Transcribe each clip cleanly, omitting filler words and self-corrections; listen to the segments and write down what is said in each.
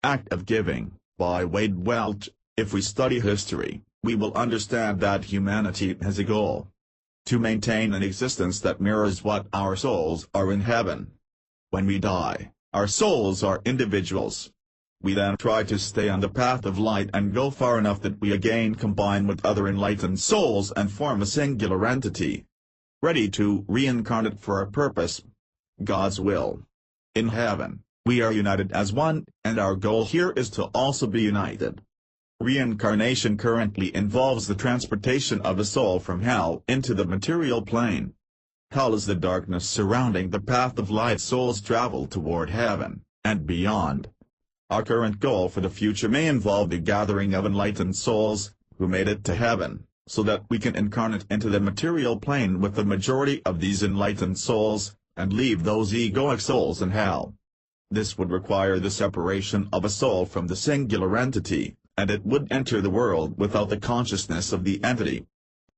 Act of Giving, by Wade Welch. If we study history, we will understand that humanity has a goal: to maintain an existence that mirrors what our souls are in heaven. When we die, our souls are individuals. We then try to stay on the path of light and go far enough that we again combine with other enlightened souls and form a singular entity, ready to reincarnate for a purpose: God's will. In heaven, we are united as one, and our goal here is to also be united. Reincarnation currently involves the transportation of a soul from hell into the material plane. Hell is the darkness surrounding the path of light souls travel toward heaven, and beyond. Our current goal for the future may involve the gathering of enlightened souls, who made it to heaven, so that we can incarnate into the material plane with the majority of these enlightened souls, and leave those egoic souls in hell. This would require the separation of a soul from the singular entity, and it would enter the world without the consciousness of the entity.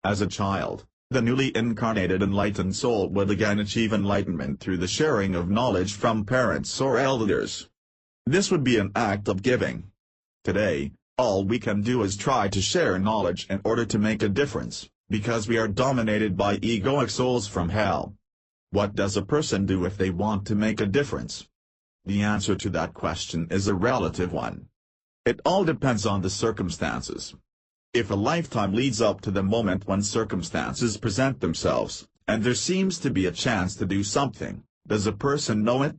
As a child, the newly incarnated enlightened soul would again achieve enlightenment through the sharing of knowledge from parents or elders. This would be an act of giving. Today, all we can do is try to share knowledge in order to make a difference, because we are dominated by egoic souls from hell. What does a person do if they want to make a difference? The answer to that question is a relative one. It all depends on the circumstances. If a lifetime leads up to the moment when circumstances present themselves, and there seems to be a chance to do something, does a person know it?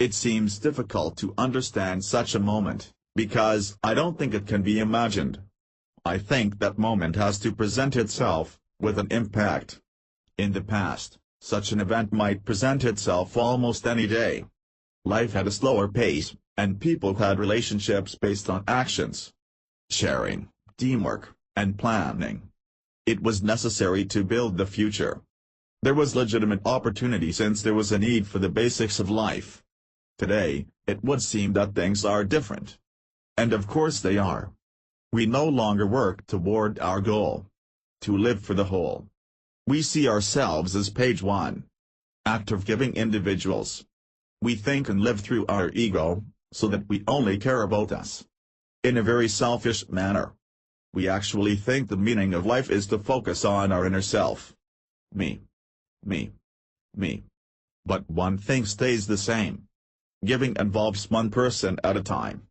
It seems difficult to understand such a moment, because I don't think it can be imagined. I think that moment has to present itself, with an impact. In the past, such an event might present itself almost any day. Life had a slower pace, and people had relationships based on actions, sharing, teamwork, and planning. It was necessary to build the future. There was legitimate opportunity since there was a need for the basics of life. Today, it would seem that things are different. And of course they are. We no longer work toward our goal: to live for the whole. We see ourselves as page one. Act of Giving individuals. We think and live through our ego, so that we only care about us. In a very selfish manner. We actually think the meaning of life is to focus on our inner self. Me. Me. Me. But one thing stays the same. Giving involves one person at a time.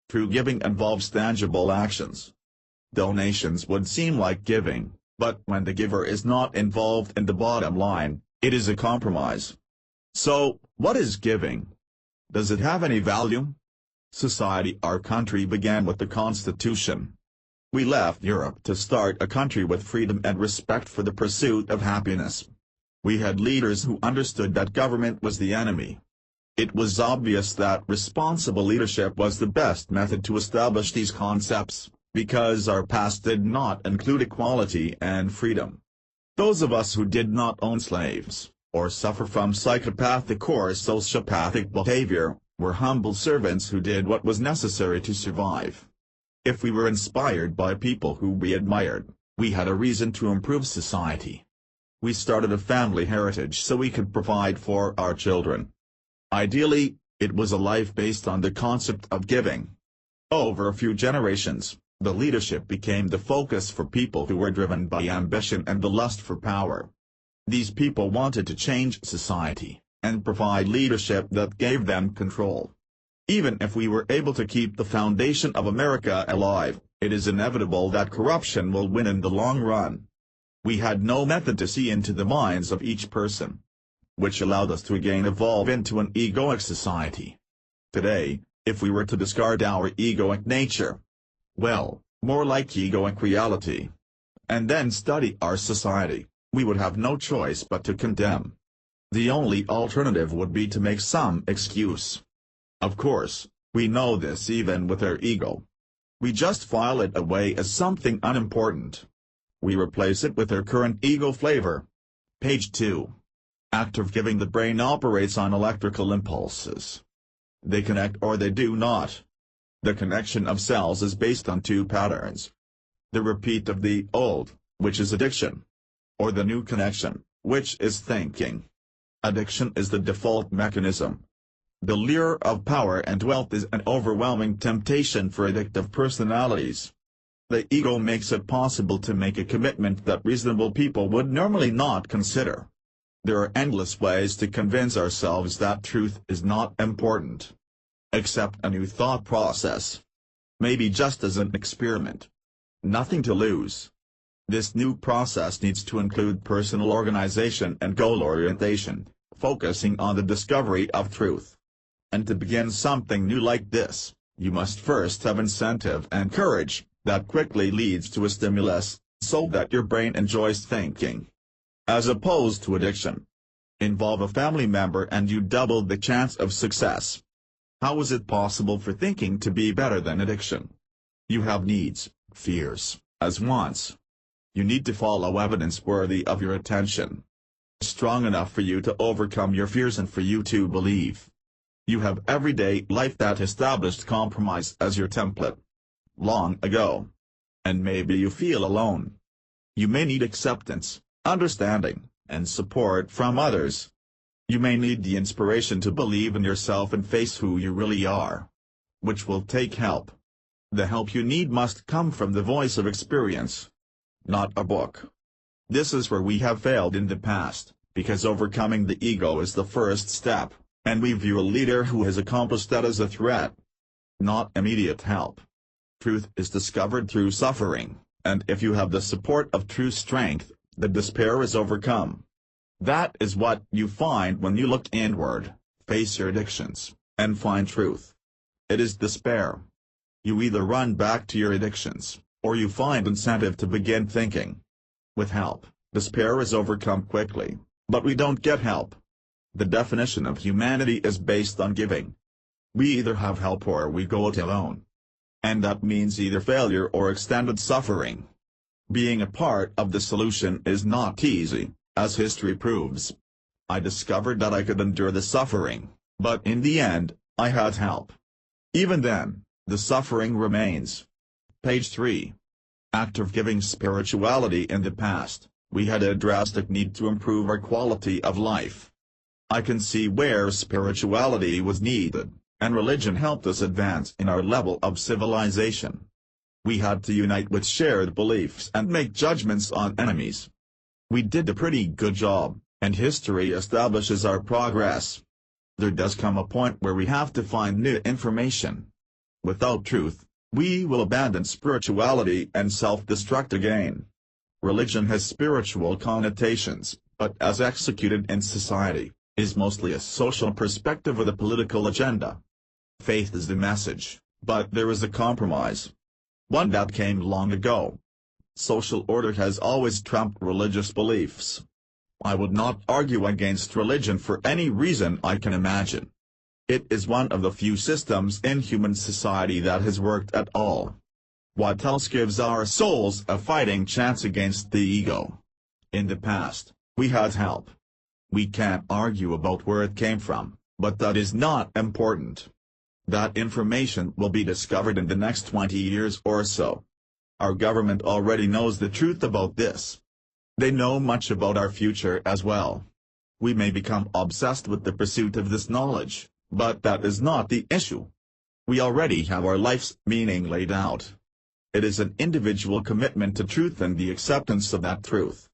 True giving involves tangible actions. Donations would seem like giving, but when the giver is not involved in the bottom line, it is a compromise. So, what is giving? Does it have any value? Society. Our country began with the Constitution. We left Europe to start a country with freedom and respect for the pursuit of happiness. We had leaders who understood that government was the enemy. It was obvious that responsible leadership was the best method to establish these concepts, because our past did not include equality and freedom. Those of us who did not own slaves, or suffer from psychopathic or sociopathic behavior, were humble servants who did what was necessary to survive. If we were inspired by people who we admired, we had a reason to improve society. We started a family heritage so we could provide for our children. Ideally, it was a life based on the concept of giving. Over a few generations, the leadership became the focus for people who were driven by ambition and the lust for power. These people wanted to change society, and provide leadership that gave them control. Even if we were able to keep the foundation of America alive, it is inevitable that corruption will win in the long run. We had no method to see into the minds of each person, which allowed us to again evolve into an egoic society. Today, if we were to discard our egoic nature, well, more like egoic reality, and then study our society, we would have no choice but to condemn. The only alternative would be to make some excuse. Of course, we know this even with our ego. We just file it away as something unimportant. We replace it with our current ego flavor. Page 2. Act of Giving. The brain operates on electrical impulses. They connect or they do not. The connection of cells is based on two patterns. The repeat of the old, which is addiction, or the new connection, which is thinking. Addiction is the default mechanism. The lure of power and wealth is an overwhelming temptation for addictive personalities. The ego makes it possible to make a commitment that reasonable people would normally not consider. There are endless ways to convince ourselves that truth is not important. Accept a new thought process. Maybe just as an experiment. Nothing to lose. This new process needs to include personal organization and goal orientation, focusing on the discovery of truth. And to begin something new like this, you must first have incentive and courage, that quickly leads to a stimulus, so that your brain enjoys thinking. As opposed to addiction. Involve a family member and you double the chance of success. How is it possible for thinking to be better than addiction? You have needs, fears, as wants. You need to follow evidence worthy of your attention. Strong enough for you to overcome your fears and for you to believe. You have everyday life that established compromise as your template. Long ago. And maybe you feel alone. You may need acceptance, understanding, and support from others. You may need the inspiration to believe in yourself and face who you really are. Which will take help. The help you need must come from the voice of experience. Not a book. This is where we have failed in the past, because overcoming the ego is the first step, and we view a leader who has accomplished that as a threat. Not immediate help. Truth is discovered through suffering, and if you have the support of true strength, the despair is overcome. That is what you find when you look inward, face your addictions, and find truth. It is despair. You either run back to your addictions, or you find incentive to begin thinking. With help, despair is overcome quickly, but we don't get help. The definition of humanity is based on giving. We either have help or we go it alone. And that means either failure or extended suffering. Being a part of the solution is not easy, as history proves. I discovered that I could endure the suffering, but in the end, I had help. Even then, the suffering remains. Page 3. Active giving spirituality. In the past, we had a drastic need to improve our quality of life. I can see where spirituality was needed, and religion helped us advance in our level of civilization. We had to unite with shared beliefs and make judgments on enemies. We did a pretty good job, and history establishes our progress. There does come a point where we have to find new information. Without truth, we will abandon spirituality and self-destruct again. Religion has spiritual connotations, but as executed in society, is mostly a social perspective with a political agenda. Faith is the message, but there is a compromise. One that came long ago. Social order has always trumped religious beliefs. I would not argue against religion for any reason I can imagine. It is one of the few systems in human society that has worked at all. What else gives our souls a fighting chance against the ego? In the past, we had help. We can't argue about where it came from, but that is not important. That information will be discovered in the next 20 years or so. Our government already knows the truth about this. They know much about our future as well. We may become obsessed with the pursuit of this knowledge, but that is not the issue. We already have our life's meaning laid out. It is an individual commitment to truth and the acceptance of that truth.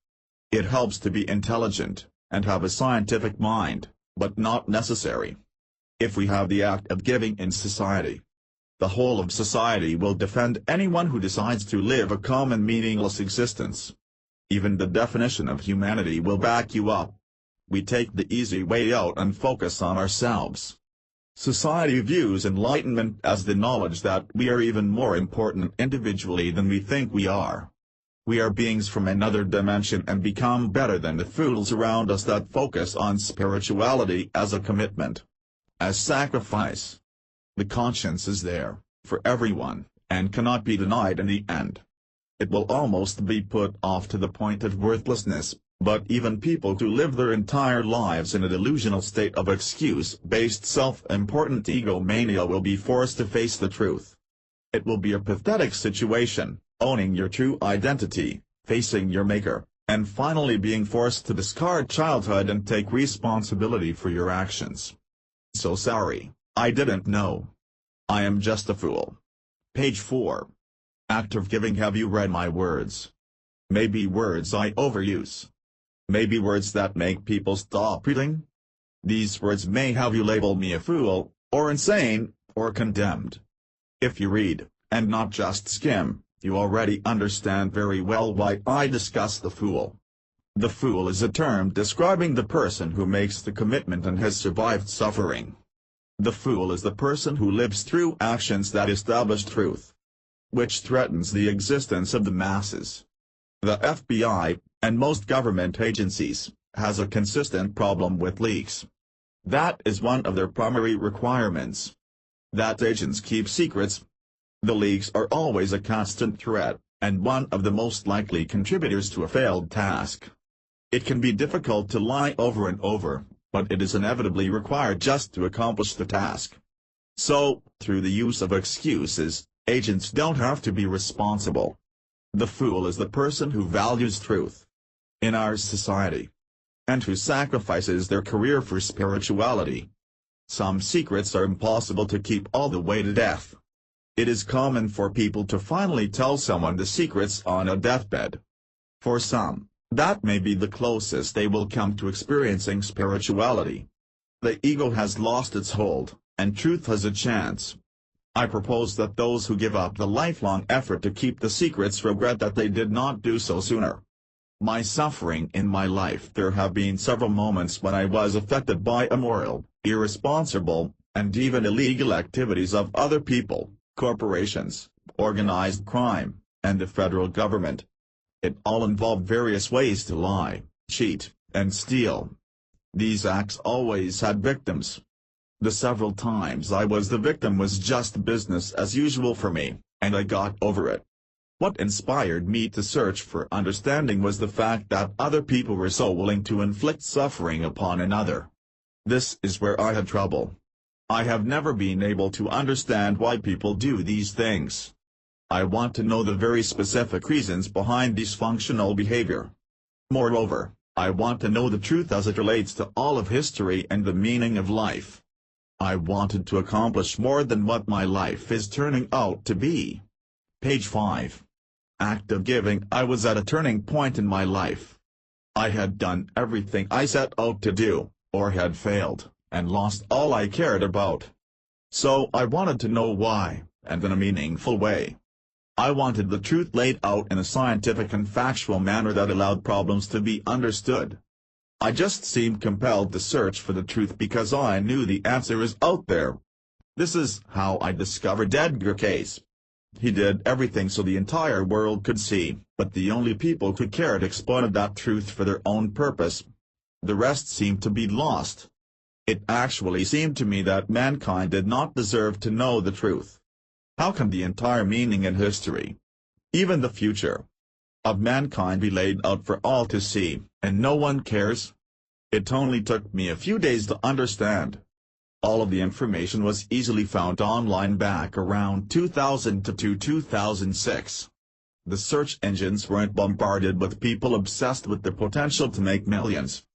It helps to be intelligent, and have a scientific mind, but not necessary. If we have the act of giving in society, the whole of society will defend anyone who decides to live a common meaningless existence. Even the definition of humanity will back you up. We take the easy way out and focus on ourselves. Society views enlightenment as the knowledge that we are even more important individually than we think we are. We are beings from another dimension and become better than the fools around us that focus on spirituality as a commitment. As sacrifice. The conscience is there, for everyone, and cannot be denied in the end. It will almost be put off to the point of worthlessness, but even people who live their entire lives in a delusional state of excuse-based self-important egomania will be forced to face the truth. It will be a pathetic situation, owning your true identity, facing your maker, and finally being forced to discard childhood and take responsibility for your actions. so sorry, I didn't know. I am just a fool. Page 4. Act of giving. Have you read my words? Maybe words I overuse. Maybe words that make people stop reading? These words may have you label me a fool, or insane, or condemned. If you read, and not just skim, you already understand very well why I discuss the fool. The fool is a term describing the person who makes the commitment and has survived suffering. The fool is the person who lives through actions that establish truth, which threatens the existence of the masses. The FBI, and most government agencies, has a consistent problem with leaks. That is one of their primary requirements. That agents keep secrets. The leaks are always a constant threat, and one of the most likely contributors to a failed task. It can be difficult to lie over and over, but it is inevitably required just to accomplish the task. So, through the use of excuses, agents don't have to be responsible. The fool is the person who values truth in our society, and who sacrifices their career for spirituality. Some secrets are impossible to keep all the way to death. It is common for people to finally tell someone the secrets on a deathbed. For some, that may be the closest they will come to experiencing spirituality. The ego has lost its hold, and truth has a chance. I propose that those who give up the lifelong effort to keep the secrets regret that they did not do so sooner. My suffering in my life. There have been several moments when I was affected by immoral, irresponsible, and even illegal activities of other people, corporations, organized crime, and the federal government. It all involved various ways to lie, cheat, and steal. These acts always had victims. The several times I was the victim was just business as usual for me, and I got over it. What inspired me to search for understanding was the fact that other people were so willing to inflict suffering upon another. This is where I had trouble. I have never been able to understand why people do these things. I want to know the very specific reasons behind dysfunctional behavior. Moreover, I want to know the truth as it relates to all of history and the meaning of life. I wanted to accomplish more than what my life is turning out to be. Page 5. Act of giving. I was at a turning point in my life. I had done everything I set out to do, or had failed, and lost all I cared about. So I wanted to know why, and in a meaningful way. I wanted the truth laid out in a scientific and factual manner that allowed problems to be understood. I just seemed compelled to search for the truth because I knew the answer is out there. This is how I discovered Edgar Cayce. He did everything so the entire world could see, but the only people who cared exploited that truth for their own purpose. The rest seemed to be lost. It actually seemed to me that mankind did not deserve to know the truth. How can the entire meaning and history, even the future, of mankind be laid out for all to see, and no one cares? It only took me a few days to understand. All of the information was easily found online back around 2000 to 2006. The search engines weren't bombarded with people obsessed with the potential to make millions.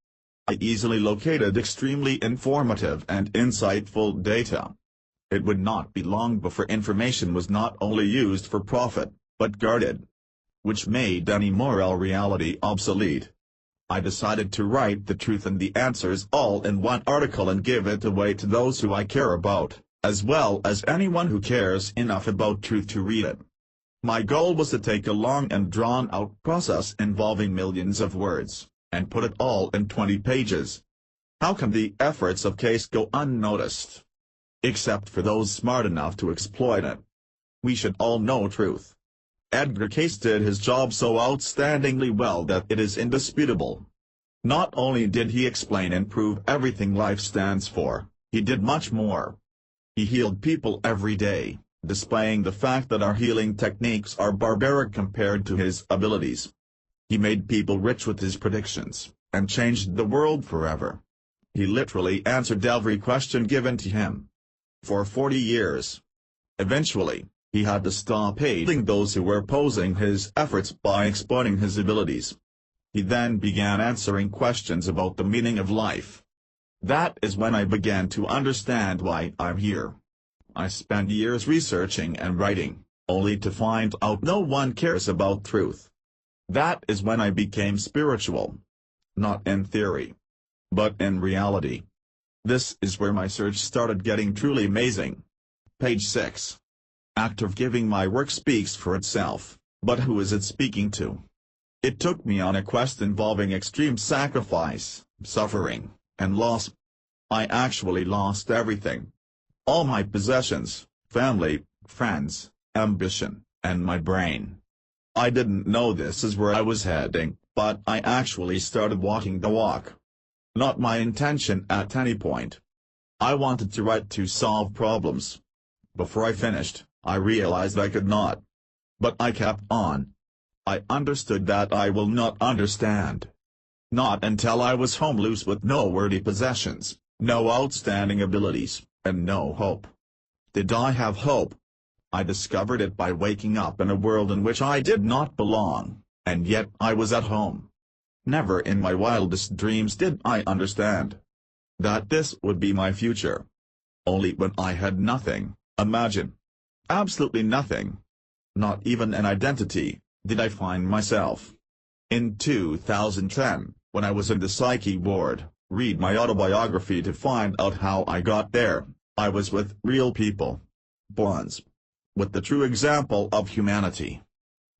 I easily located extremely informative and insightful data. It would not be long before information was not only used for profit, but guarded, which made any moral reality obsolete. I decided to write the truth and the answers all in one article and give it away to those who I care about, as well as anyone who cares enough about truth to read it. My goal was to take a long and drawn-out process involving millions of words, and put it all in 20 pages. How can the efforts of Cayce go unnoticed? Except for those smart enough to exploit it. We should all know truth. Edgar Cayce did his job so outstandingly well that it is indisputable. Not only did he explain and prove everything life stands for, he did much more. He healed people every day, displaying the fact that our healing techniques are barbaric compared to his abilities. He made people rich with his predictions, and changed the world forever. He literally answered every question given to him. For 40 years. Eventually, he had to stop hating those who were opposing his efforts by exploiting his abilities. He then began answering questions about the meaning of life. That is when I began to understand why I'm here. I spent years researching and writing, only to find out no one cares about truth. That is when I became spiritual. Not in theory, but in reality. This is where my search started getting truly amazing. Page 6. Act of giving. My work speaks for itself, but who is it speaking to? It took me on a quest involving extreme sacrifice, suffering, and loss. I actually lost everything. All my possessions, family, friends, ambition, and my brain. I didn't know this is where I was heading, but I actually started walking the walk. Not my intention at any point. I wanted to write to solve problems. Before I finished, I realized I could not. But I kept on. I understood that I will not understand. Not until I was homeless with no worthy possessions, no outstanding abilities, and no hope. Did I have hope? I discovered it by waking up in a world in which I did not belong, and yet I was at home. Never in my wildest dreams did I understand that this would be my future. Only when I had nothing, imagine. Absolutely nothing. Not even an identity, did I find myself. In 2010, when I was in the psyche ward, read my autobiography to find out how I got there. I was with real people. Bonds. With the true example of humanity.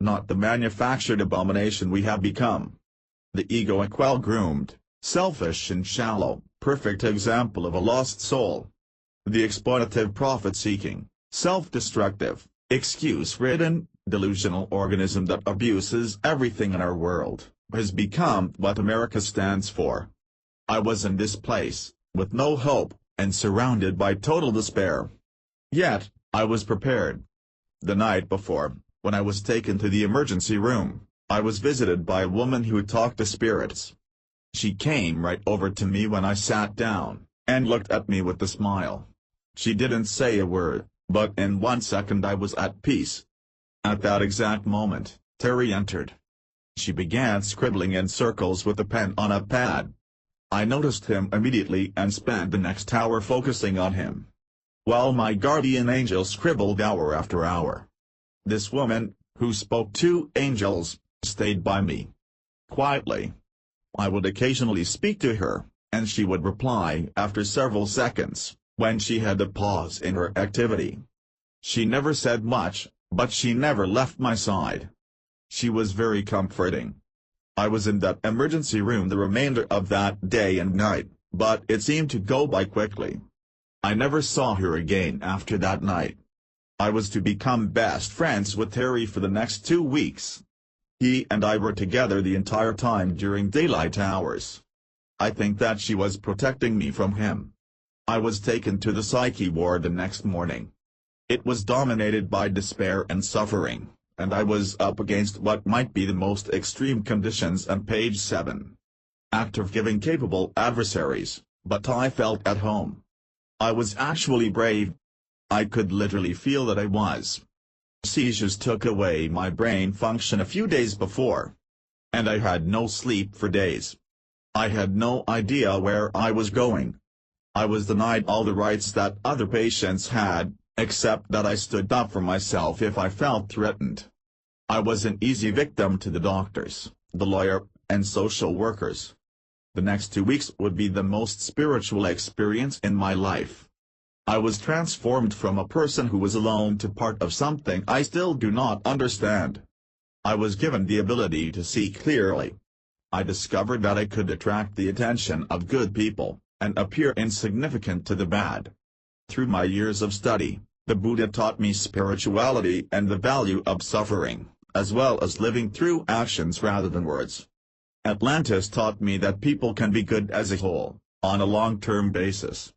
Not the manufactured abomination we have become. The egoic, well-groomed, selfish and shallow, perfect example of a lost soul. The exploitative, profit-seeking, self-destructive, excuse-ridden, delusional organism that abuses everything in our world, has become what America stands for. I was in this place, with no hope, and surrounded by total despair. Yet, I was prepared. The night before, when I was taken to the emergency room, I was visited by a woman who talked to spirits. She came right over to me when I sat down, and looked at me with a smile. She didn't say a word, but in 1 second I was at peace. At that exact moment, Terry entered. She began scribbling in circles with a pen on a pad. I noticed him immediately and spent the next hour focusing on him, while my guardian angel scribbled hour after hour. This woman, who spoke to angels, stayed by me. Quietly. I would occasionally speak to her, and she would reply after several seconds, when she had a pause in her activity. She never said much, but she never left my side. She was very comforting. I was in that emergency room the remainder of that day and night, but it seemed to go by quickly. I never saw her again after that night. I was to become best friends with Terry for the next 2 weeks. He and I were together the entire time during daylight hours. I think that she was protecting me from him. I was taken to the psyche ward the next morning. It was dominated by despair and suffering, and I was up against what might be the most extreme conditions on page 7. Act of giving. Capable adversaries, but I felt at home. I was actually brave. I could literally feel that I was. Seizures took away my brain function a few days before, and I had no sleep for days. I had no idea where I was going. I was denied all the rights that other patients had, except that I stood up for myself if I felt threatened. I was an easy victim to the doctors, the lawyer, and social workers. The next 2 weeks would be the most spiritual experience in my life. I was transformed from a person who was alone to part of something I still do not understand. I was given the ability to see clearly. I discovered that I could attract the attention of good people, and appear insignificant to the bad. Through my years of study, the Buddha taught me spirituality and the value of suffering, as well as living through actions rather than words. Atlantis taught me that people can be good as a whole, on a long-term basis,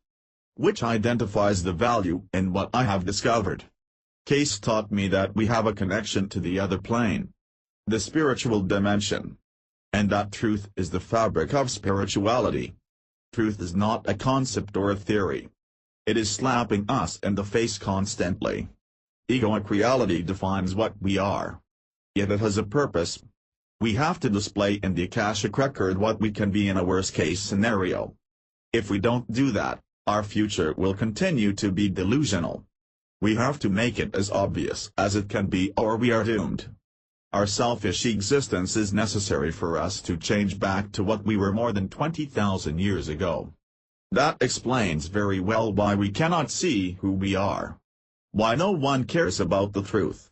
which identifies the value in what I have discovered. Case taught me that we have a connection to the other plane, the spiritual dimension, and that truth is the fabric of spirituality. Truth is not a concept or a theory. It is slapping us in the face constantly. Egoic reality defines what we are. Yet it has a purpose. We have to display in the Akashic record what we can be in a worst-case scenario. If we don't do that, our future will continue to be delusional. We have to make it as obvious as it can be, or we are doomed. Our selfish existence is necessary for us to change back to what we were more than 20,000 years ago. That explains very well why we cannot see who we are. Why no one cares about the truth.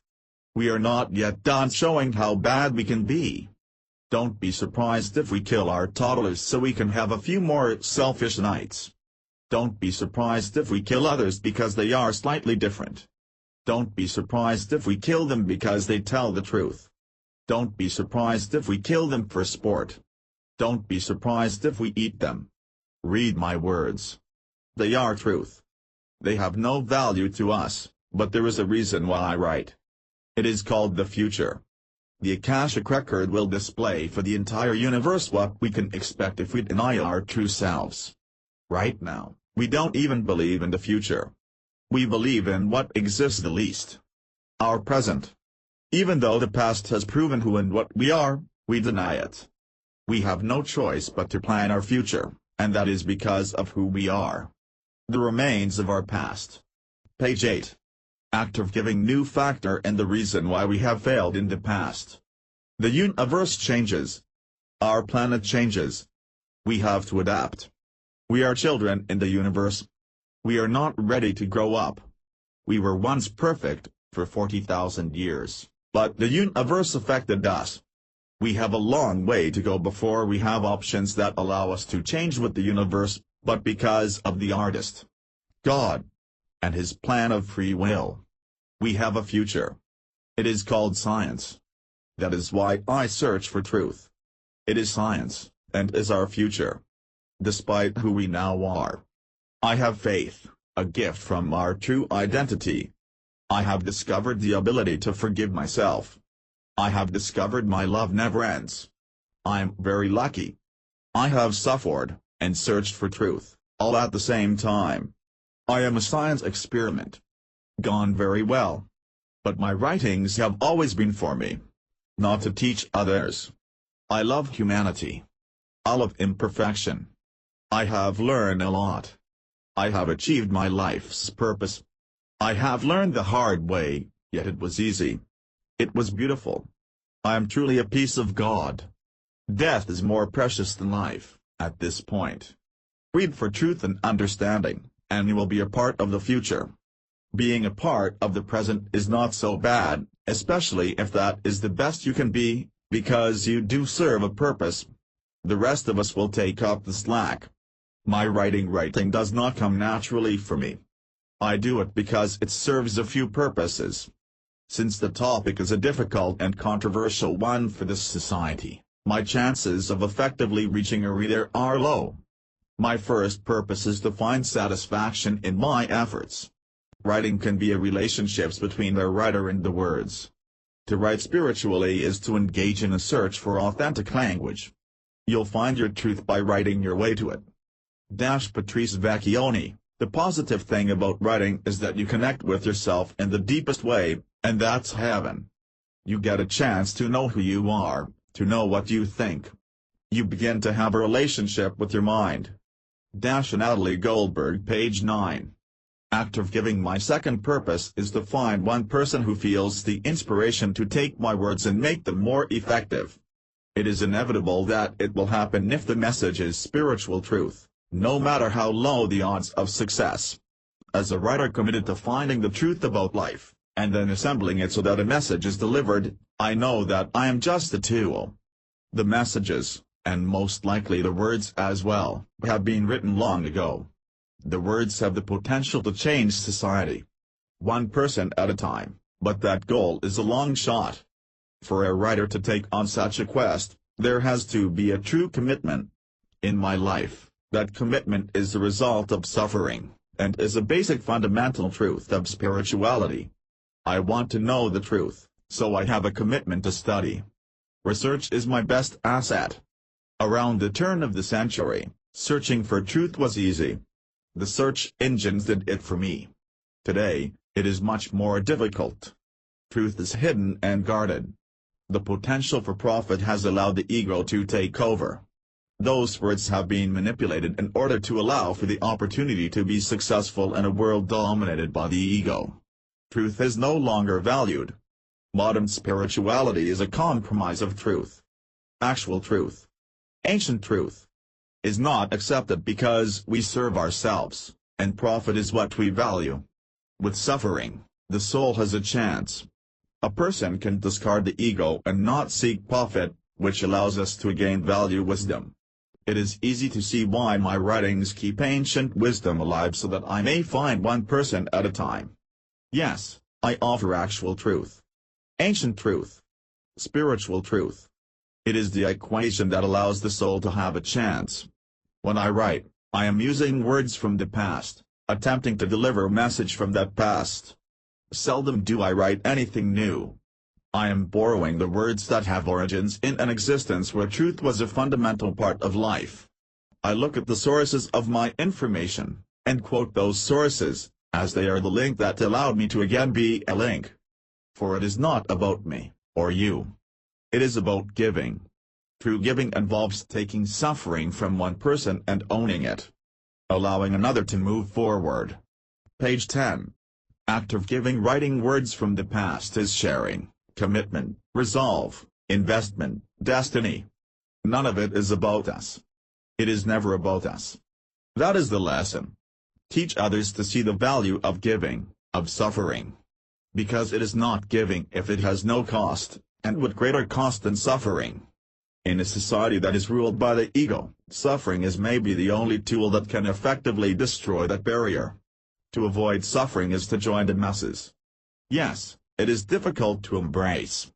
We are not yet done showing how bad we can be. Don't be surprised if we kill our toddlers so we can have a few more selfish nights. Don't be surprised if we kill others because they are slightly different. Don't be surprised if we kill them because they tell the truth. Don't be surprised if we kill them for sport. Don't be surprised if we eat them. Read my words. They are truth. They have no value to us, but there is a reason why I write. It is called the future. The Akashic Record will display for the entire universe what we can expect if we deny our true selves. Right now, we don't even believe in the future. We believe in what exists the least. Our present. Even though the past has proven who and what we are, we deny it. We have no choice but to plan our future, and that is because of who we are. The remains of our past. Page 8. Act of giving new factor and the reason why we have failed in the past. The universe changes. Our planet changes. We have to adapt. We are children in the universe. We are not ready to grow up. We were once perfect, for 40,000 years, but the universe affected us. We have a long way to go before we have options that allow us to change with the universe, but because of the artist, God, and his plan of free will, we have a future. It is called science. That is why I search for truth. It is science, and is our future. Despite who we now are. I have faith, a gift from our true identity. I have discovered the ability to forgive myself. I have discovered my love never ends. I am very lucky. I have suffered, and searched for truth, all at the same time. I am a science experiment. Gone very well. But my writings have always been for me. Not to teach others. I love humanity. I love imperfection. I have learned a lot. I have achieved my life's purpose. I have learned the hard way, yet it was easy. It was beautiful. I am truly a piece of God. Death is more precious than life, at this point. Read for truth and understanding, and you will be a part of the future. Being a part of the present is not so bad, especially if that is the best you can be, because you do serve a purpose. The rest of us will take up the slack. My writing does not come naturally for me. I do it because it serves a few purposes. Since the topic is a difficult and controversial one for this society, my chances of effectively reaching a reader are low. My first purpose is to find satisfaction in my efforts. Writing can be a relationship between the writer and the words. To write spiritually is to engage in a search for authentic language. You'll find your truth by writing your way to it. Patrice Vecchione, the positive thing about writing is that you connect with yourself in the deepest way, and that's heaven. You get a chance to know who you are, to know what you think. You begin to have a relationship with your mind. Natalie Goldberg, page 9. Act of giving. My second purpose is to find one person who feels the inspiration to take my words and make them more effective. It is inevitable that it will happen if the message is spiritual truth, no matter how low the odds of success. As a writer committed to finding the truth about life, and then assembling it so that a message is delivered, I know that I am just a tool. The messages, and most likely the words as well, have been written long ago. The words have the potential to change society. One person at a time, but that goal is a long shot. For a writer to take on such a quest, there has to be a true commitment. In my life, that commitment is the result of suffering, and is a basic fundamental truth of spirituality. I want to know the truth, so I have a commitment to study. Research is my best asset. Around the turn of the century, searching for truth was easy. The search engines did it for me. Today, it is much more difficult. Truth is hidden and guarded. The potential for profit has allowed the ego to take over. Those words have been manipulated in order to allow for the opportunity to be successful in a world dominated by the ego. Truth is no longer valued. Modern spirituality is a compromise of truth. Actual truth, ancient truth, is not accepted because we serve ourselves, and profit is what we value. With suffering, the soul has a chance. A person can discard the ego and not seek profit, which allows us to gain value wisdom. It is easy to see why my writings keep ancient wisdom alive so that I may find one person at a time. Yes, I offer actual truth, ancient truth, spiritual truth. It is the equation that allows the soul to have a chance. When I write, I am using words from the past, attempting to deliver a message from that past. Seldom do I write anything new. I am borrowing the words that have origins in an existence where truth was a fundamental part of life. I look at the sources of my information, and quote those sources, as they are the link that allowed me to again be a link. For it is not about me, or you. It is about giving. True giving involves taking suffering from one person and owning it, allowing another to move forward. Page 10. Active giving. Writing words from the past is sharing, commitment, resolve, investment, destiny. None of it is about us. It is never about us. That is the lesson. Teach others to see the value of giving, of suffering. Because it is not giving if it has no cost, and what greater cost than suffering? In a society that is ruled by the ego, suffering is maybe the only tool that can effectively destroy that barrier. To avoid suffering is to join the masses. Yes, it is difficult to embrace.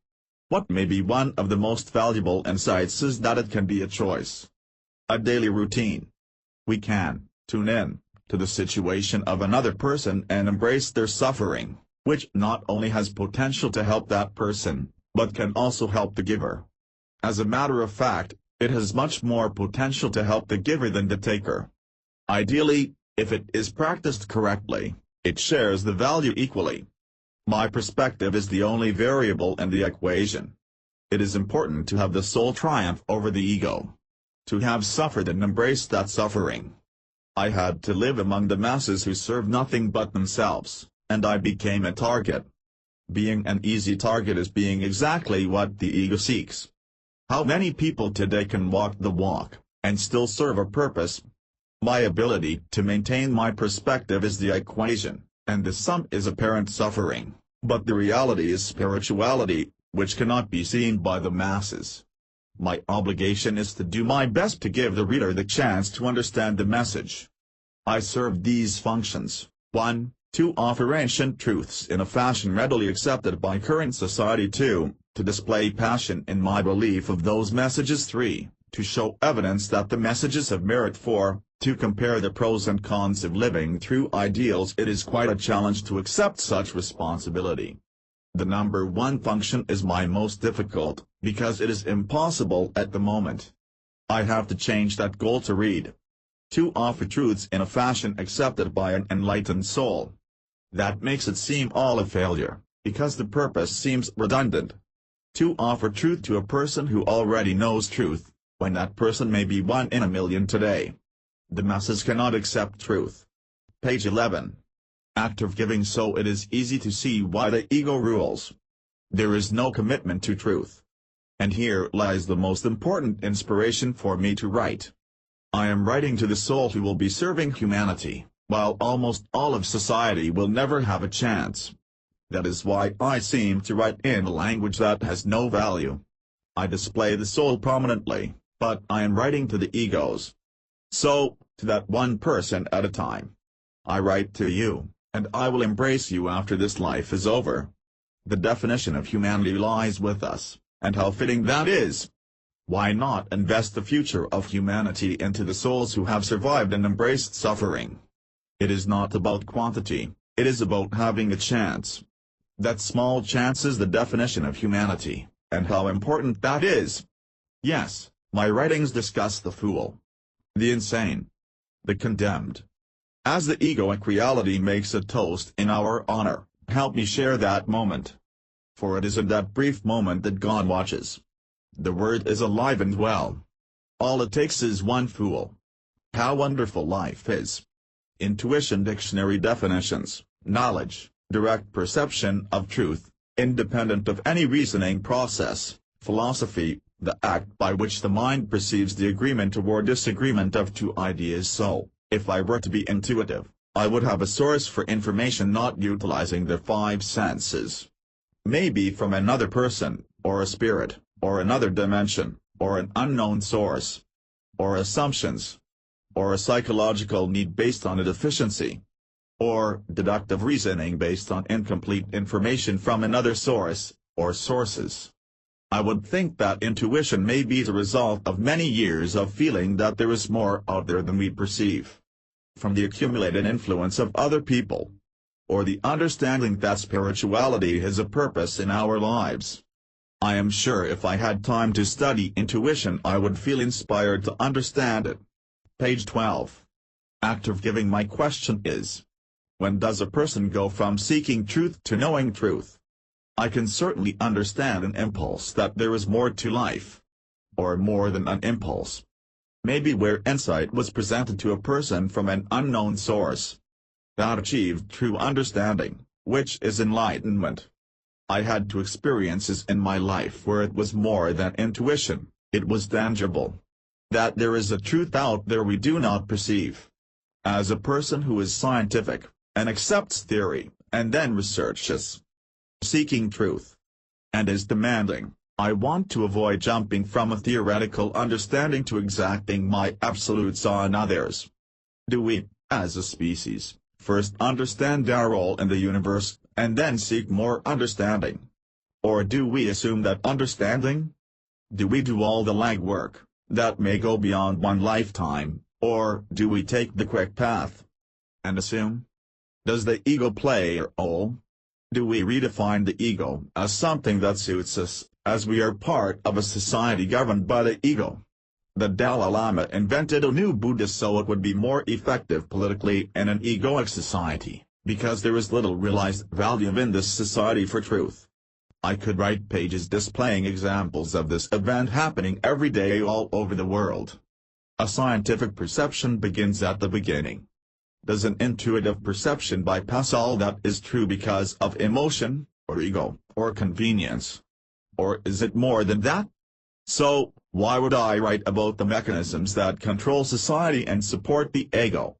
What may be one of the most valuable insights is that it can be a choice. A daily routine. We can tune in to the situation of another person and embrace their suffering, which not only has potential to help that person, but can also help the giver. As a matter of fact, it has much more potential to help the giver than the taker. Ideally, if it is practiced correctly, it shares the value equally. My perspective is the only variable in the equation. It is important to have the soul triumph over the ego. To have suffered and embraced that suffering. I had to live among the masses who serve nothing but themselves, and I became a target. Being an easy target is being exactly what the ego seeks. How many people today can walk the walk, and still serve a purpose? My ability to maintain my perspective is the equation, and the sum is apparent suffering, but the reality is spirituality, which cannot be seen by the masses. My obligation is to do my best to give the reader the chance to understand the message. I serve these functions. 1. To offer ancient truths in a fashion readily accepted by current society. 2. To display passion in my belief of those messages. 3. To show evidence that the messages have merit. 4. To compare the pros and cons of living through ideals. It is quite a challenge to accept such responsibility. The number 1 function is my most difficult, because it is impossible at the moment. I have to change that goal to read. To offer truths in a fashion accepted by an enlightened soul. That makes it seem all a failure, because the purpose seems redundant. To offer truth to a person who already knows truth, when that person may be 1 in a million today. The masses cannot accept truth. Page 11. Active giving. So it is easy to see why the ego rules. There is no commitment to truth. And here lies the most important inspiration for me to write. I am writing to the soul who will be serving humanity, while almost all of society will never have a chance. That is why I seem to write in a language that has no value. I display the soul prominently, but I am writing to the egos. So, to that one person at a time. I write to you, and I will embrace you after this life is over. The definition of humanity lies with us, and how fitting that is. Why not invest the future of humanity into the souls who have survived and embraced suffering? It is not about quantity, it is about having a chance. That small chance is the definition of humanity, and how important that is. Yes, my writings discuss the fool, the insane, the condemned. As the egoic reality makes a toast in our honor, help me share that moment. For it is in that brief moment that God watches. The word is alive and well. All it takes is one fool. How wonderful life is. Intuition dictionary definitions: knowledge, direct perception of truth, independent of any reasoning process. Philosophy, the act by which the mind perceives the agreement or disagreement of two ideas. So, if I were to be intuitive, I would have a source for information not utilizing the five senses. Maybe from another person, or a spirit, or another dimension, or an unknown source, or assumptions, or a psychological need based on a deficiency, or deductive reasoning based on incomplete information from another source, or sources. I would think that intuition may be the result of many years of feeling that there is more out there than we perceive. From the accumulated influence of other people, or the understanding that spirituality has a purpose in our lives. I am sure if I had time to study intuition I would feel inspired to understand it. Page 12. Act of giving. My question is, when does a person go from seeking truth to knowing truth? I can certainly understand an impulse that there is more to life. Or more than an impulse. Maybe where insight was presented to a person from an unknown source. That achieved true understanding, which is enlightenment. I had two experiences in my life where it was more than intuition, it was tangible. That there is a truth out there we do not perceive. As a person who is scientific, and accepts theory, and then researches, seeking truth, and is demanding, I want to avoid jumping from a theoretical understanding to exacting my absolutes on others. Do we, as a species, first understand our role in the universe, and then seek more understanding? Or do we assume that understanding? Do we do all the legwork, that may go beyond one lifetime, or do we take the quick path and assume? Does the ego play a role? Do we redefine the ego as something that suits us, as we are part of a society governed by the ego? The Dalai Lama invented a new Buddha so it would be more effective politically in an egoic society, because there is little realized value in this society for truth. I could write pages displaying examples of this event happening every day all over the world. A scientific perception begins at the beginning. Does an intuitive perception bypass all that is true because of emotion, or ego, or convenience? Or is it more than that? So, why would I write about the mechanisms that control society and support the ego?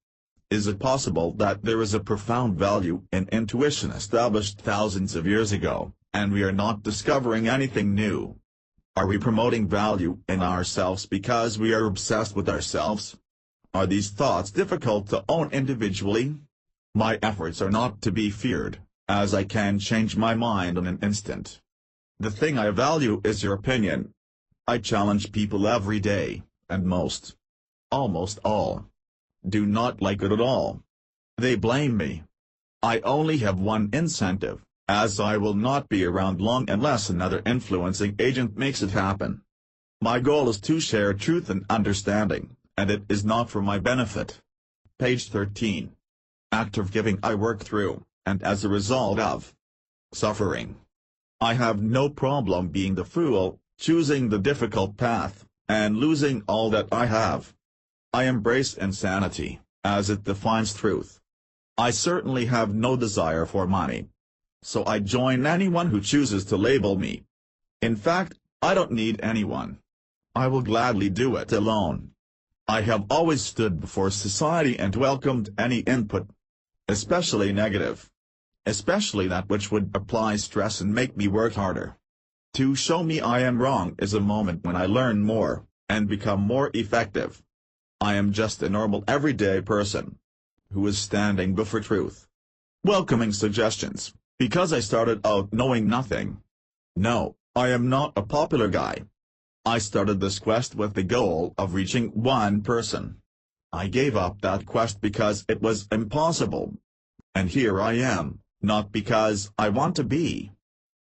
Is it possible that there is a profound value in intuition established thousands of years ago, and we are not discovering anything new? Are we promoting value in ourselves because we are obsessed with ourselves? Are these thoughts difficult to own individually? My efforts are not to be feared, as I can change my mind in an instant. The thing I value is your opinion. I challenge people every day, and most, almost all, do not like it at all. They blame me. I only have one incentive, as I will not be around long unless another influencing agent makes it happen. My goal is to share truth and understanding, and it is not for my benefit. Page 13. Act of giving. I work through, and as a result of, suffering. I have no problem being the fool, choosing the difficult path, and losing all that I have. I embrace insanity, as it defines truth. I certainly have no desire for money. So I join anyone who chooses to label me. In fact, I don't need anyone. I will gladly do it alone. I have always stood before society and welcomed any input, especially negative. Especially that which would apply stress and make me work harder. To show me I am wrong is a moment when I learn more, and become more effective. I am just a normal everyday person, who is standing before truth, welcoming suggestions, because I started out knowing nothing. No, I am not a popular guy. I started this quest with the goal of reaching one person. I gave up that quest because it was impossible. And here I am, not because I want to be.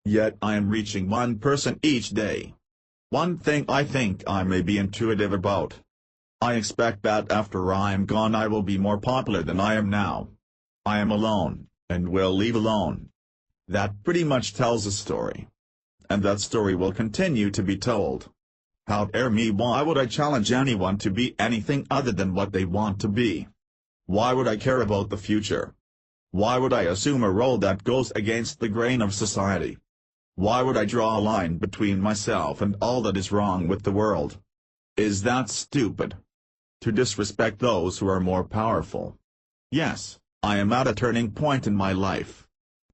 Yet I am reaching one person each day. One thing I think I may be intuitive about. I expect that after I am gone I will be more popular than I am now. I am alone, and will leave alone. That pretty much tells a story. And that story will continue to be told. How dare me? Why would I challenge anyone to be anything other than what they want to be? Why would I care about the future? Why would I assume a role that goes against the grain of society? Why would I draw a line between myself and all that is wrong with the world? Is that stupid? To disrespect those who are more powerful? Yes, I am at a turning point in my life.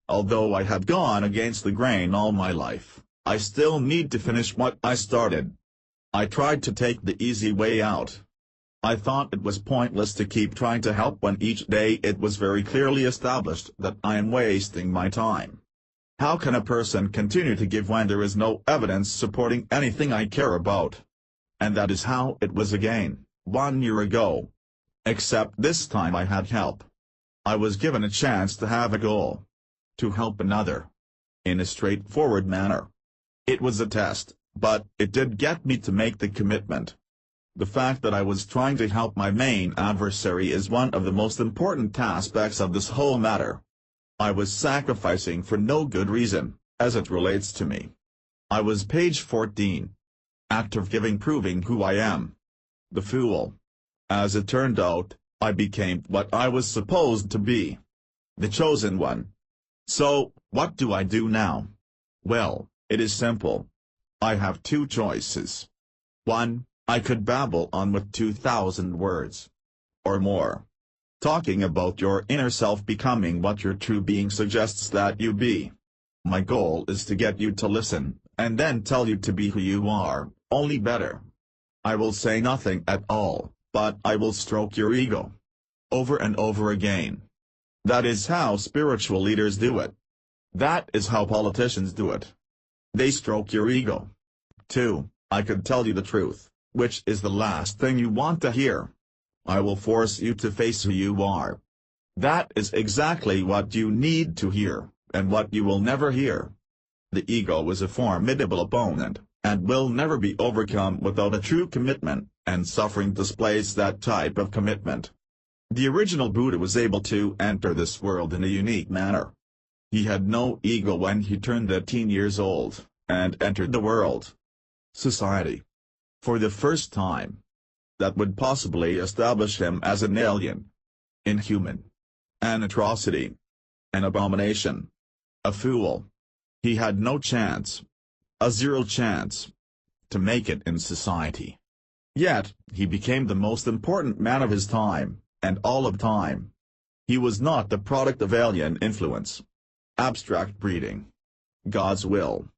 Although I have gone against the grain all my life, I still need to finish what I started. I tried to take the easy way out. I thought it was pointless to keep trying to help when each day it was very clearly established that I am wasting my time. How can a person continue to give when there is no evidence supporting anything I care about? And that is how it was again, 1 year ago. Except this time I had help. I was given a chance to have a goal. To help another. In a straightforward manner. It was a test, but it did get me to make the commitment. The fact that I was trying to help my main adversary is one of the most important aspects of this whole matter. I was sacrificing for no good reason, as it relates to me. I was page 14. Act of giving proving who I am. The fool. As it turned out, I became what I was supposed to be. The chosen one. So, what do I do now? Well, it is simple. I have two choices. 1. I could babble on with 2,000 words. Or more. Talking about your inner self becoming what your true being suggests that you be. My goal is to get you to listen, and then tell you to be who you are, only better. I will say nothing at all, but I will stroke your ego. Over and over again. That is how spiritual leaders do it. That is how politicians do it. They stroke your ego. 2. I could tell you the truth, which is the last thing you want to hear. I will force you to face who you are. That is exactly what you need to hear, and what you will never hear. The ego is a formidable opponent, and will never be overcome without a true commitment, and suffering displays that type of commitment. The original Buddha was able to enter this world in a unique manner. He had no ego when he turned 18 years old, and entered the world. Society. For the first time. That would possibly establish him as an alien. Inhuman. An atrocity. An abomination. A fool. He had no chance. A zero chance. To make it in society. Yet, he became the most important man of his time, and all of time. He was not the product of alien influence. Abstract breeding. God's will.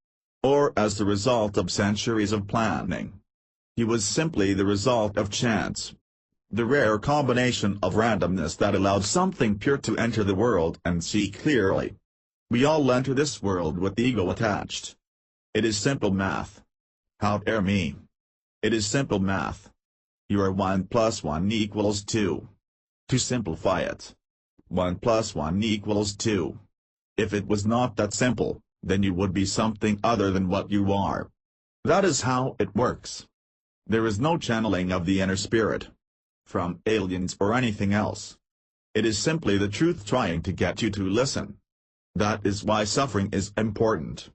Or as the result of centuries of planning. He was simply the result of chance. The rare combination of randomness that allowed something pure to enter the world and see clearly. We all enter this world with ego attached. It is simple math. How dare me? It is simple math. You are 1 + 1 = 2. To simplify it. 1 + 1 = 2. If it was not that simple, then you would be something other than what you are. That is how it works. There is no channeling of the inner spirit. From aliens or anything else. It is simply the truth trying to get you to listen. That is why suffering is important.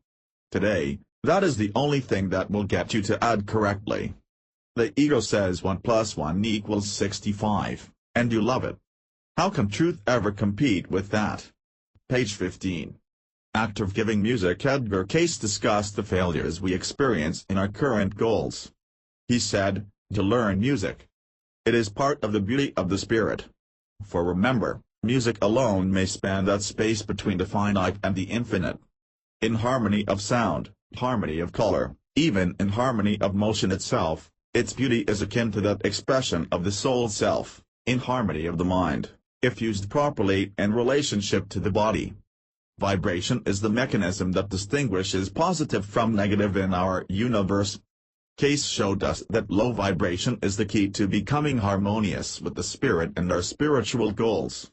Today, that is the only thing that will get you to add correctly. The ego says 1 + 1 = 65, and you love it. How can truth ever compete with that? Page 15. Act of giving music. Edgar Cayce discussed the failures we experience in our current goals. He said, to learn music. It is part of the beauty of the spirit. For remember, music alone may span that space between the finite and the infinite. In harmony of sound, harmony of color, even in harmony of motion itself, its beauty is akin to that expression of the soul self, in harmony of the mind, if used properly in relationship to the body. Vibration is the mechanism that distinguishes positive from negative in our universe. Cayce showed us that low vibration is the key to becoming harmonious with the spirit and our spiritual goals,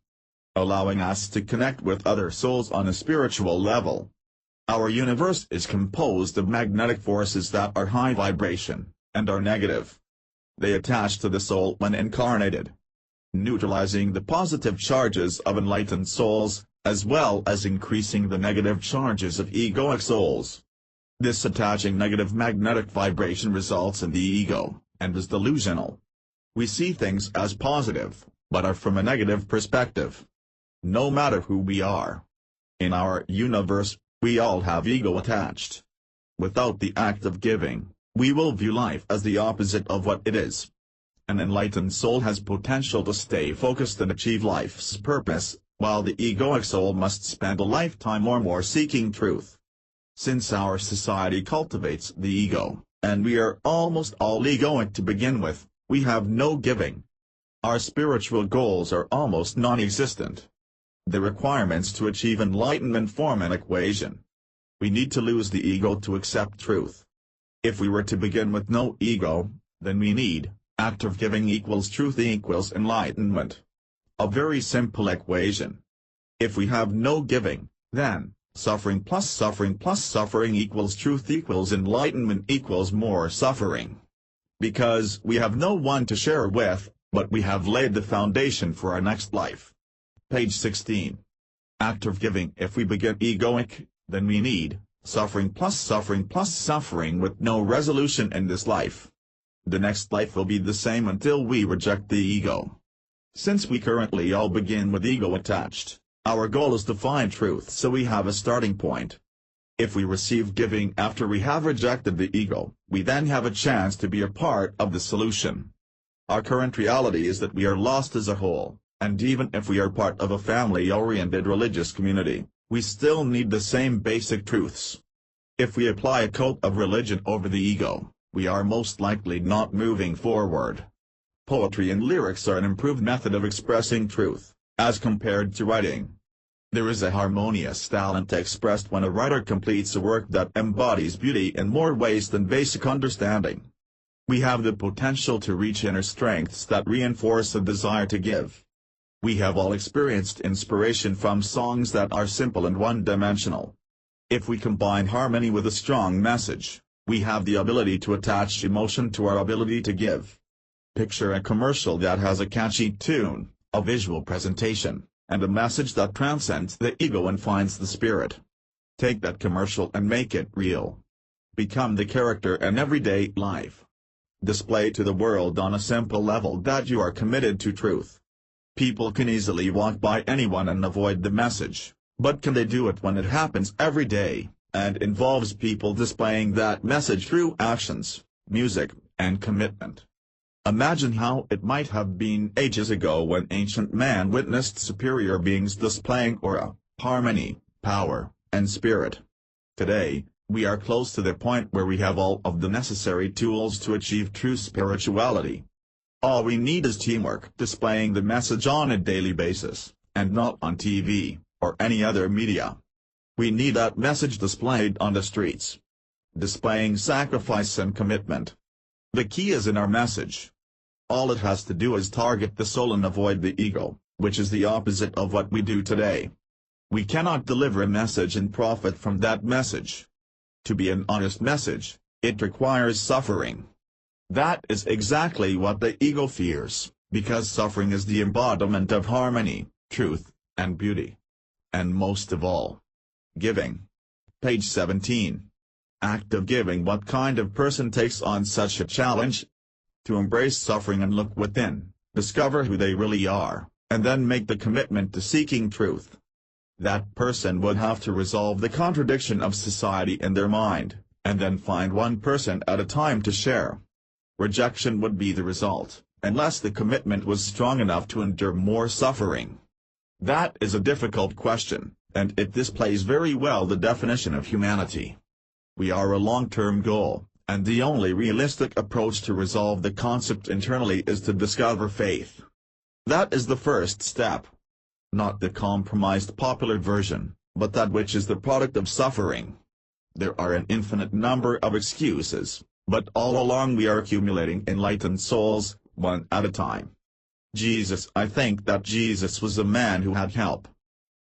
allowing us to connect with other souls on a spiritual level. Our universe is composed of magnetic forces that are high vibration, and are negative. They attach to the soul when incarnated, neutralizing the positive charges of enlightened souls, as well as increasing the negative charges of egoic souls. This attaching negative magnetic vibration results in the ego, and is delusional. We see things as positive, but are from a negative perspective. No matter who we are. In our universe, we all have ego attached. Without the act of giving, we will view life as the opposite of what it is. An enlightened soul has potential to stay focused and achieve life's purpose, while the egoic soul must spend a lifetime or more seeking truth. Since our society cultivates the ego, and we are almost all egoic to begin with, we have no giving. Our spiritual goals are almost non-existent. The requirements to achieve enlightenment form an equation. We need to lose the ego to accept truth. If we were to begin with no ego, then we need, act of giving equals truth equals enlightenment. A very simple equation. If we have no giving, then, suffering plus suffering equals truth equals enlightenment equals more suffering. Because we have no one to share with, but we have laid the foundation for our next life. Page 16. Act of giving. If we begin egoic, then we need, suffering plus suffering with no resolution in this life. The next life will be the same until we reject the ego. Since we currently all begin with ego attached, our goal is to find truth, so we have a starting point. If we receive giving after we have rejected the ego, we then have a chance to be a part of the solution. Our current reality is that we are lost as a whole, and even if we are part of a family-oriented religious community, we still need the same basic truths. If we apply a coat of religion over the ego, we are most likely not moving forward. Poetry and lyrics are an improved method of expressing truth, as compared to writing. There is a harmonious talent expressed when a writer completes a work that embodies beauty in more ways than basic understanding. We have the potential to reach inner strengths that reinforce a desire to give. We have all experienced inspiration from songs that are simple and one-dimensional. If we combine harmony with a strong message, we have the ability to attach emotion to our ability to give. Picture a commercial that has a catchy tune, a visual presentation, and a message that transcends the ego and finds the spirit. Take that commercial and make it real. Become the character in everyday life. Display to the world on a simple level that you are committed to truth. People can easily walk by anyone and avoid the message, but can they do it when it happens every day, and involves people displaying that message through actions, music, and commitment? Imagine how it might have been ages ago when ancient man witnessed superior beings displaying aura, harmony, power, and spirit. Today, we are close to the point where we have all of the necessary tools to achieve true spirituality. All we need is teamwork, displaying the message on a daily basis, and not on TV, or any other media. We need that message displayed on the streets. Displaying sacrifice and commitment. The key is in our message. All it has to do is target the soul and avoid the ego, which is the opposite of what we do today. We cannot deliver a message and profit from that message. To be an honest message, it requires suffering. That is exactly what the ego fears, because suffering is the embodiment of harmony, truth, and beauty. And most of all, giving. Page 17. Act of giving. What kind of person takes on such a challenge? To embrace suffering and look within, discover who they really are, and then make the commitment to seeking truth. That person would have to resolve the contradiction of society in their mind, and then find one person at a time to share. Rejection would be the result, unless the commitment was strong enough to endure more suffering. That is a difficult question, and it displays very well the definition of humanity. We are a long-term goal, and the only realistic approach to resolve the concept internally is to discover faith. That is the first step. Not the compromised popular version, but that which is the product of suffering. There are an infinite number of excuses, but all along we are accumulating enlightened souls, one at a time. I think that Jesus was a man who had help.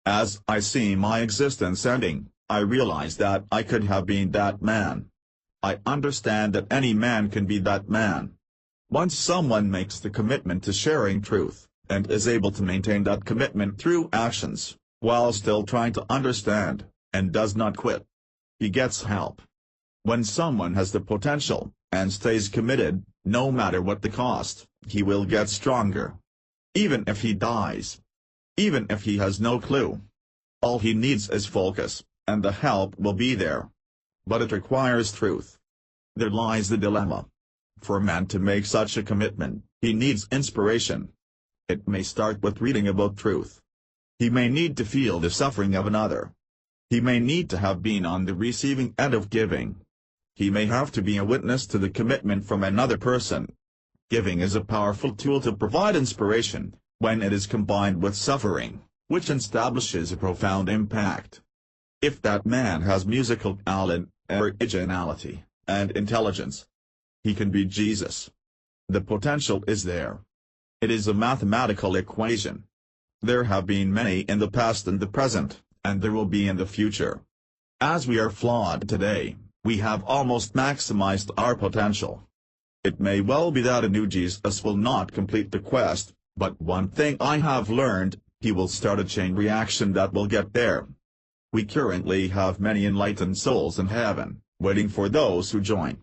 As I see my existence ending, I realize that I could have been that man. I understand that any man can be that man. Once someone makes the commitment to sharing truth, and is able to maintain that commitment through actions, while still trying to understand, and does not quit, he gets help. When someone has the potential, and stays committed, no matter what the cost, he will get stronger. Even if he dies. Even if he has no clue. All he needs is focus, and the help will be there. But it requires truth. There lies the dilemma. For a man to make such a commitment, he needs inspiration. It may start with reading about truth. He may need to feel the suffering of another. He may need to have been on the receiving end of giving. He may have to be a witness to the commitment from another person. Giving is a powerful tool to provide inspiration, when it is combined with suffering, which establishes a profound impact. If that man has musical talent, originality, and intelligence, he can be Jesus. The potential is there. It is a mathematical equation. There have been many in the past and the present, and there will be in the future. As we are flawed today, we have almost maximized our potential. It may well be that a new Jesus will not complete the quest, but one thing I have learned, he will start a chain reaction that will get there. We currently have many enlightened souls in heaven, waiting for those who join.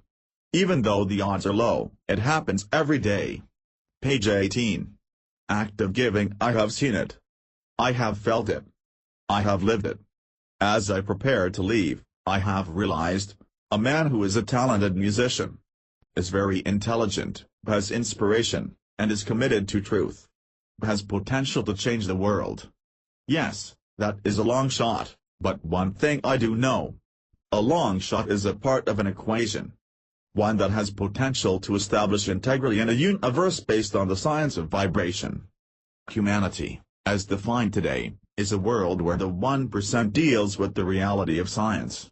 Even though the odds are low, it happens every day. Page 18. Act of giving. I have seen it. I have felt it. I have lived it. As I prepare to leave, I have realized, a man who is a talented musician, is very intelligent, has inspiration, and is committed to truth, has potential to change the world. Yes, that is a long shot, but one thing I do know. A long shot is a part of an equation. One that has potential to establish integrity in a universe based on the science of vibration. Humanity, as defined today, is a world where the 1% deals with the reality of science.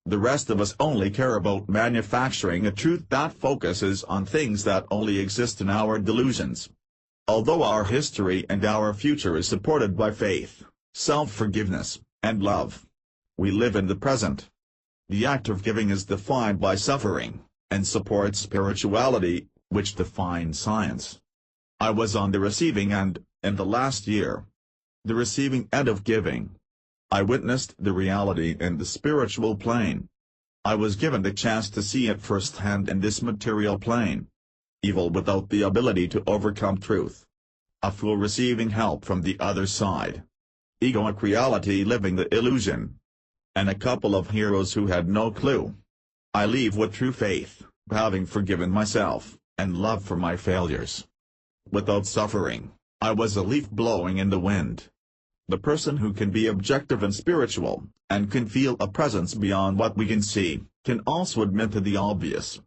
The rest of us only care about manufacturing a truth that focuses on things that only exist in our delusions. Although our history and our future is supported by faith, self-forgiveness, and love, we live in the present. The act of giving is defined by suffering, and supports spirituality, which defines science. I was on the receiving end, in the last year. The receiving end of giving. I witnessed the reality in the spiritual plane. I was given the chance to see it firsthand in this material plane. Evil without the ability to overcome truth. A fool receiving help from the other side. Egoic reality living the illusion. And a couple of heroes who had no clue. I leave with true faith, having forgiven myself, and love for my failures. Without suffering, I was a leaf blowing in the wind. The person who can be objective and spiritual, and can feel a presence beyond what we can see, can also admit to the obvious.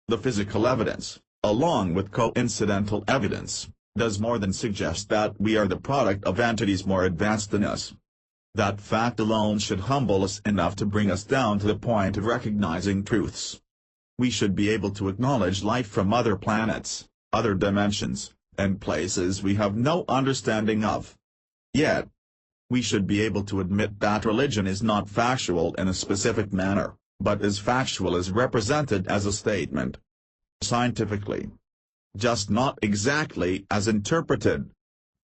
The physical evidence, along with coincidental evidence, does more than suggest that we are the product of entities more advanced than us. That fact alone should humble us enough to bring us down to the point of recognizing truths. We should be able to acknowledge life from other planets, other dimensions, and places we have no understanding of. Yet, we should be able to admit that religion is not factual in a specific manner, but is factual as represented as a statement. Scientifically. Just not exactly as interpreted.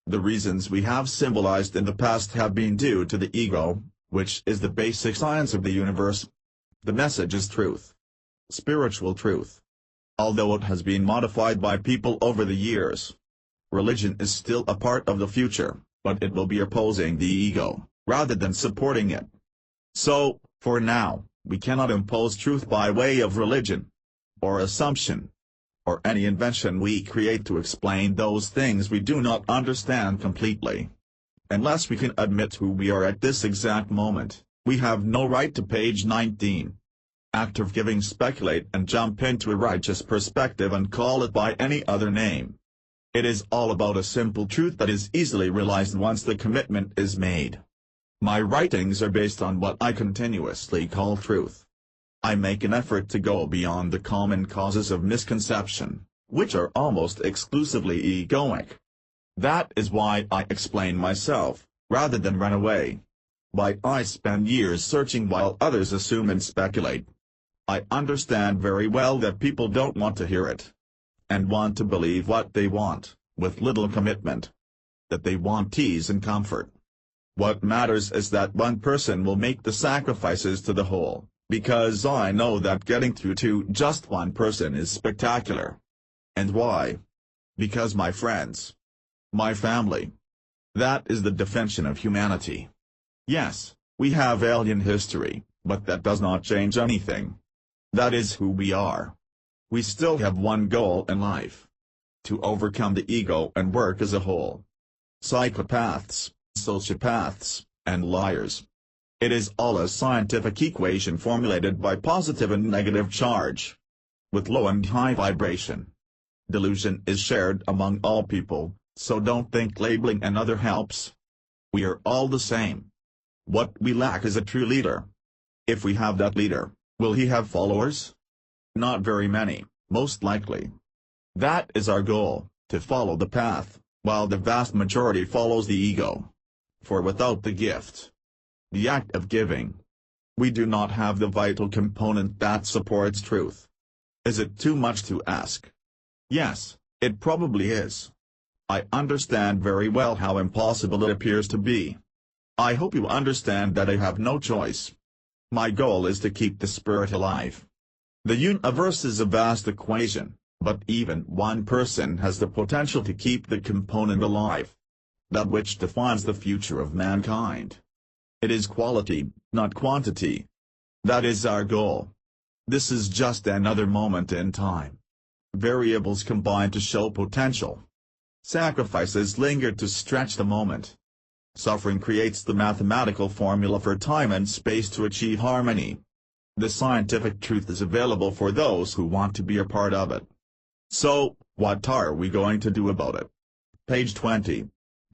The reasons we have symbolized in the past have been due to the ego, which is the basic science of the universe. The message is truth. Spiritual truth. Although it has been modified by people over the years. Religion is still a part of the future, but it will be opposing the ego, rather than supporting it. So, for now, we cannot impose truth by way of religion, or assumption, or any invention we create to explain those things we do not understand completely. Unless we can admit who we are at this exact moment, we have no right to page 19. Act of giving. Speculate and jump into a righteous perspective and call it by any other name. It is all about a simple truth that is easily realized once the commitment is made. My writings are based on what I continuously call truth. I make an effort to go beyond the common causes of misconception, which are almost exclusively egoic. That is why I explain myself, rather than run away. Why I spend years searching while others assume and speculate. I understand very well that people don't want to hear it. And want to believe what they want, with little commitment. That they want ease and comfort. What matters is that one person will make the sacrifices to the whole, Because I know that getting through to just one person is spectacular. And why? Because my friends. My family. That is the definition of humanity. Yes, we have alien history, but that does not change anything. That is who we are. We still have one goal in life. To overcome the ego and work as a whole. Psychopaths, sociopaths, and liars. It is all a scientific equation formulated by positive and negative charge. With low and high vibration. Delusion is shared among all people, so don't think labeling another helps. We are all the same. What we lack is a true leader. If we have that leader, will he have followers? Not very many, most likely. That is our goal, to follow the path, while the vast majority follows the ego. For without the gift, the act of giving, we do not have the vital component that supports truth. Is it too much to ask? Yes, it probably is. I understand very well how impossible it appears to be. I hope you understand that I have no choice. My goal is to keep the spirit alive. The universe is a vast equation, but even one person has the potential to keep the component alive. That which defines the future of mankind. It is quality, not quantity. That is our goal. This is just another moment in time. Variables combine to show potential. Sacrifices linger to stretch the moment. Suffering creates the mathematical formula for time and space to achieve harmony. The scientific truth is available for those who want to be a part of it. So, what are we going to do about it? Page 20.